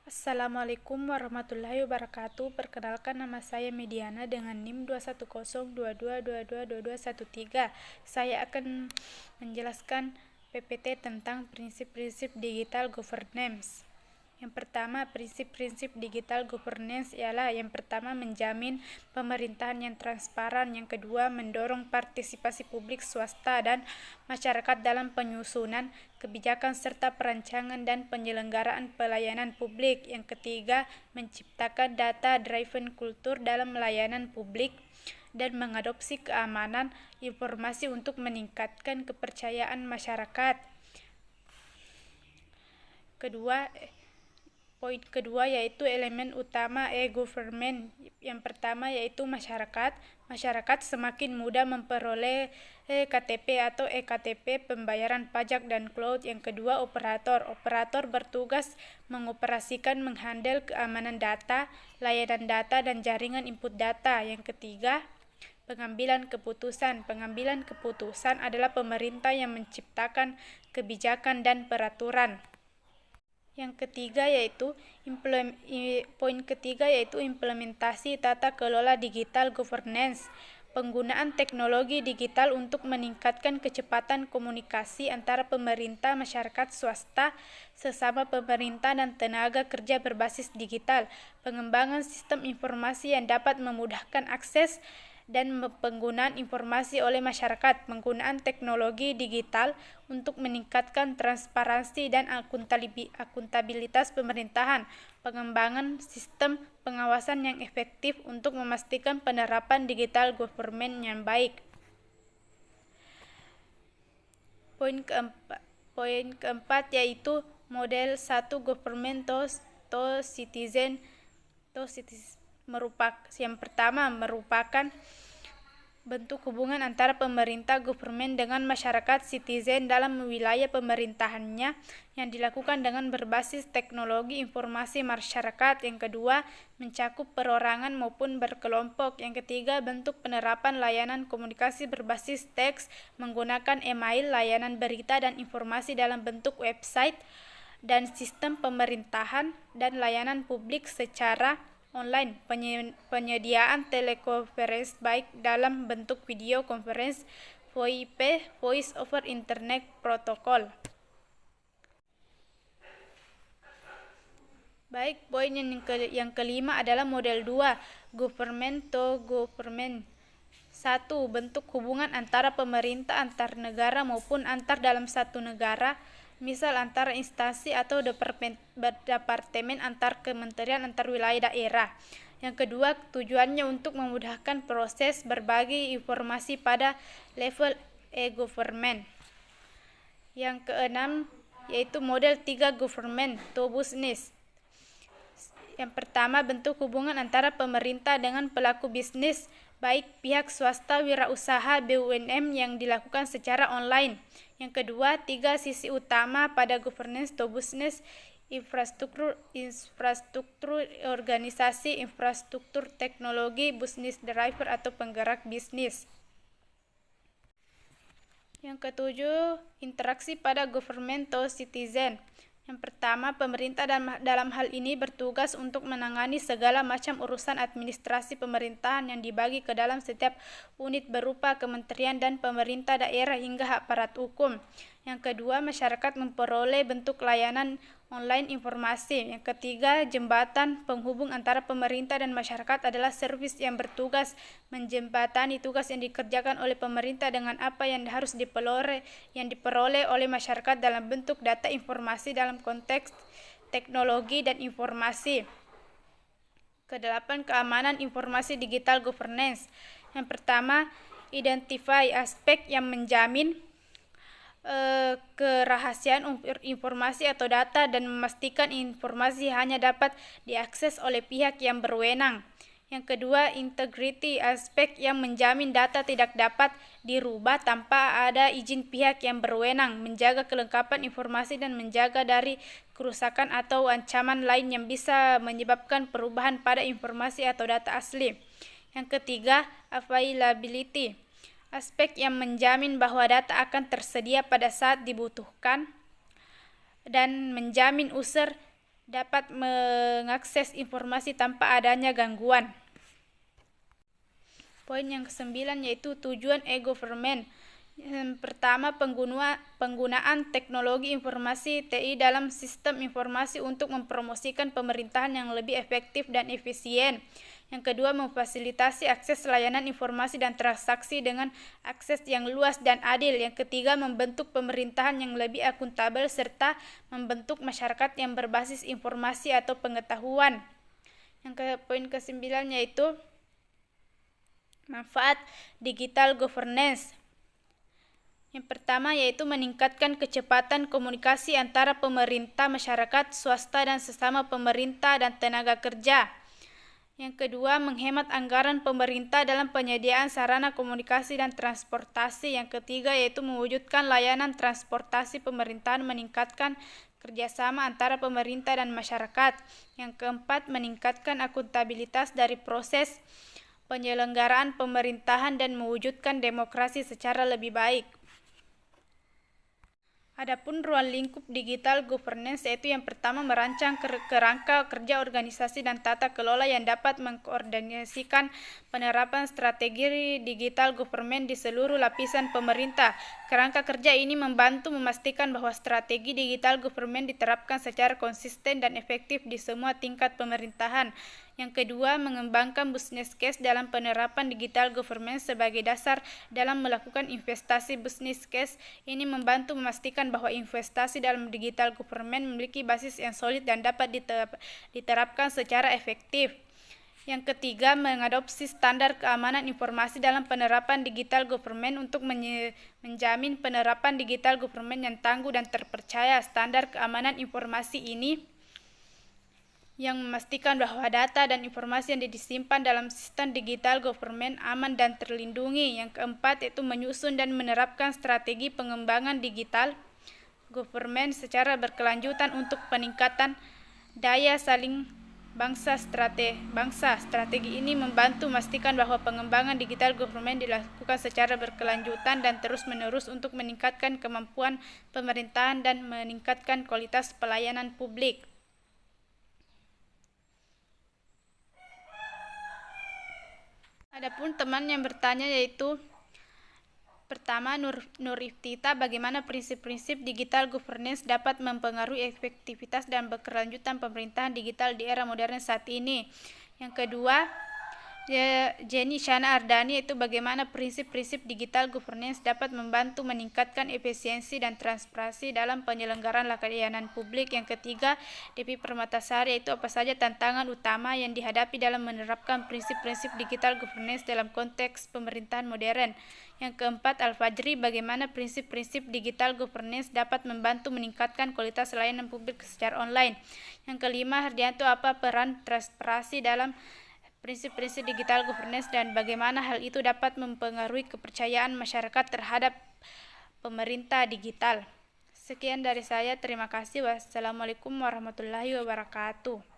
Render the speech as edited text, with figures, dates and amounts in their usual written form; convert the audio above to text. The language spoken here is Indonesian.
Assalamualaikum warahmatullahi wabarakatuh. Perkenalkan, nama saya Mediana dengan NIM 21022222213. Saya akan menjelaskan PPT tentang prinsip-prinsip digital governance. Yang pertama, prinsip-prinsip digital governance ialah yang pertama menjamin pemerintahan yang transparan, yang kedua mendorong partisipasi publik, swasta, dan masyarakat dalam penyusunan kebijakan serta perancangan dan penyelenggaraan pelayanan publik, yang ketiga menciptakan data-driven culture dalam layanan publik dan mengadopsi keamanan informasi untuk meningkatkan kepercayaan masyarakat. Poin kedua yaitu elemen utama e-government. Yang pertama yaitu masyarakat. Masyarakat semakin mudah memperoleh KTP atau eKTP, pembayaran pajak dan cloud. Yang kedua operator. Operator bertugas mengoperasikan, menghandle keamanan data, layanan data, dan jaringan input data. Yang ketiga pengambilan keputusan. Pengambilan keputusan adalah pemerintah yang menciptakan kebijakan dan peraturan. Yang ketiga yaitu poin ketiga yaitu implementasi tata kelola digital governance. Penggunaan teknologi digital untuk meningkatkan kecepatan komunikasi antara pemerintah, masyarakat, swasta, sesama pemerintah, dan tenaga kerja berbasis digital. Pengembangan sistem informasi yang dapat memudahkan akses dan penggunaan informasi oleh masyarakat. Penggunaan teknologi digital untuk meningkatkan transparansi dan akuntabilitas pemerintahan. Pengembangan sistem pengawasan yang efektif untuk memastikan penerapan digital government yang baik. Poin keempat yaitu model 1 government to citizen yang pertama merupakan bentuk hubungan antara pemerintah government dengan masyarakat citizen dalam wilayah pemerintahannya yang dilakukan dengan berbasis teknologi informasi masyarakat. Yang kedua, mencakup perorangan maupun berkelompok. Yang ketiga, bentuk penerapan layanan komunikasi berbasis teks menggunakan email, layanan berita dan informasi dalam bentuk website, dan sistem pemerintahan dan layanan publik secara online. Penyediaan telekonferensi baik dalam bentuk video conference, VoIP, Voice over Internet Protocol. Baik, poin yang kelima adalah model 2, government to government. 1. Bentuk hubungan antara pemerintah antar negara maupun antar dalam satu negara, misal antara instansi atau departemen, antar kementerian, antar wilayah daerah. Yang kedua, tujuannya untuk memudahkan proses berbagi informasi pada level e-government. Yang keenam yaitu model 3 government to business. Yang pertama, bentuk hubungan antara pemerintah dengan pelaku bisnis, baik pihak swasta, wirausaha, BUMN yang dilakukan secara online. Yang kedua, 3 sisi utama pada governance to business: infrastruktur organisasi, infrastruktur teknologi, business driver atau penggerak bisnis. Yang ketujuh, interaksi pada government to citizen. Yang pertama, pemerintah dalam hal ini bertugas untuk menangani segala macam urusan administrasi pemerintahan yang dibagi ke dalam setiap unit berupa kementerian dan pemerintah daerah hingga aparat hukum. Yang kedua, masyarakat memperoleh bentuk layanan online informasi. Yang ketiga, jembatan penghubung antara pemerintah dan masyarakat adalah servis yang bertugas menjembatani tugas yang dikerjakan oleh pemerintah dengan apa yang harus diperoleh oleh masyarakat dalam bentuk data informasi dalam konteks teknologi dan informasi. Kedelapan, keamanan informasi digital governance. Yang pertama, identify aspek yang menjamin kerahasiaan informasi atau data dan memastikan informasi hanya dapat diakses oleh pihak yang berwenang. Yang kedua, integrity, aspek yang menjamin data tidak dapat dirubah tanpa ada izin pihak yang berwenang, menjaga kelengkapan informasi dan menjaga dari kerusakan atau ancaman lain yang bisa menyebabkan perubahan pada informasi atau data asli. Yang ketiga, availability, aspek yang menjamin bahwa data akan tersedia pada saat dibutuhkan dan menjamin user dapat mengakses informasi tanpa adanya gangguan. Poin yang ke-9 yaitu tujuan e-government. Yang pertama, penggunaan teknologi informasi TI dalam sistem informasi untuk mempromosikan pemerintahan yang lebih efektif dan efisien. Yang kedua, memfasilitasi akses layanan informasi dan transaksi dengan akses yang luas dan adil. Yang ketiga, membentuk pemerintahan yang lebih akuntabel serta membentuk masyarakat yang berbasis informasi atau pengetahuan. Poin ke-9 yaitu manfaat digital governance. Yang pertama yaitu meningkatkan kecepatan komunikasi antara pemerintah, masyarakat, swasta, dan sesama pemerintah dan tenaga kerja. Yang kedua, menghemat anggaran pemerintah dalam penyediaan sarana komunikasi dan transportasi. Yang ketiga yaitu mewujudkan layanan transportasi pemerintahan, meningkatkan kerjasama antara pemerintah dan masyarakat. Yang keempat, meningkatkan akuntabilitas dari proses penyelenggaraan pemerintahan dan mewujudkan demokrasi secara lebih baik. Adapun ruang lingkup digital governance yaitu yang pertama, merancang kerangka kerja organisasi dan tata kelola yang dapat mengkoordinasikan penerapan strategi digital government di seluruh lapisan pemerintah. Kerangka kerja ini membantu memastikan bahwa strategi digital government diterapkan secara konsisten dan efektif di semua tingkat pemerintahan. Yang kedua, mengembangkan business case dalam penerapan digital government sebagai dasar dalam melakukan investasi. Business case ini membantu memastikan bahwa investasi dalam digital government memiliki basis yang solid dan dapat diterapkan secara efektif. Yang ketiga, mengadopsi standar keamanan informasi dalam penerapan digital government untuk menjamin penerapan digital government yang tangguh dan terpercaya. Standar keamanan informasi ini yang memastikan bahwa data dan informasi yang disimpan dalam sistem digital government aman dan terlindungi. Yang keempat yaitu menyusun dan menerapkan strategi pengembangan digital government secara berkelanjutan untuk peningkatan daya saing bangsa. Strategi ini membantu memastikan bahwa pengembangan digital government dilakukan secara berkelanjutan dan terus-menerus untuk meningkatkan kemampuan pemerintahan dan meningkatkan kualitas pelayanan publik. Adapun teman yang bertanya yaitu pertama, Nur Iftita, bagaimana prinsip-prinsip digital governance dapat mempengaruhi efektivitas dan berkelanjutan pemerintahan digital di era modern saat ini. Yang kedua, Jenny Shana Ardani, itu bagaimana prinsip-prinsip digital governance dapat membantu meningkatkan efisiensi dan transparansi dalam penyelenggaraan layanan publik. Yang ketiga, Devi Permatasari, itu apa saja tantangan utama yang dihadapi dalam menerapkan prinsip-prinsip digital governance dalam konteks pemerintahan modern. Yang keempat, Al-Fajri, bagaimana prinsip-prinsip digital governance dapat membantu meningkatkan kualitas layanan publik secara online. Yang kelima, Hardianto, apa peran transparansi dalam prinsip-prinsip digital governance dan bagaimana hal itu dapat mempengaruhi kepercayaan masyarakat terhadap pemerintah digital. Sekian dari saya, terima kasih. Wassalamualaikum warahmatullahi wabarakatuh.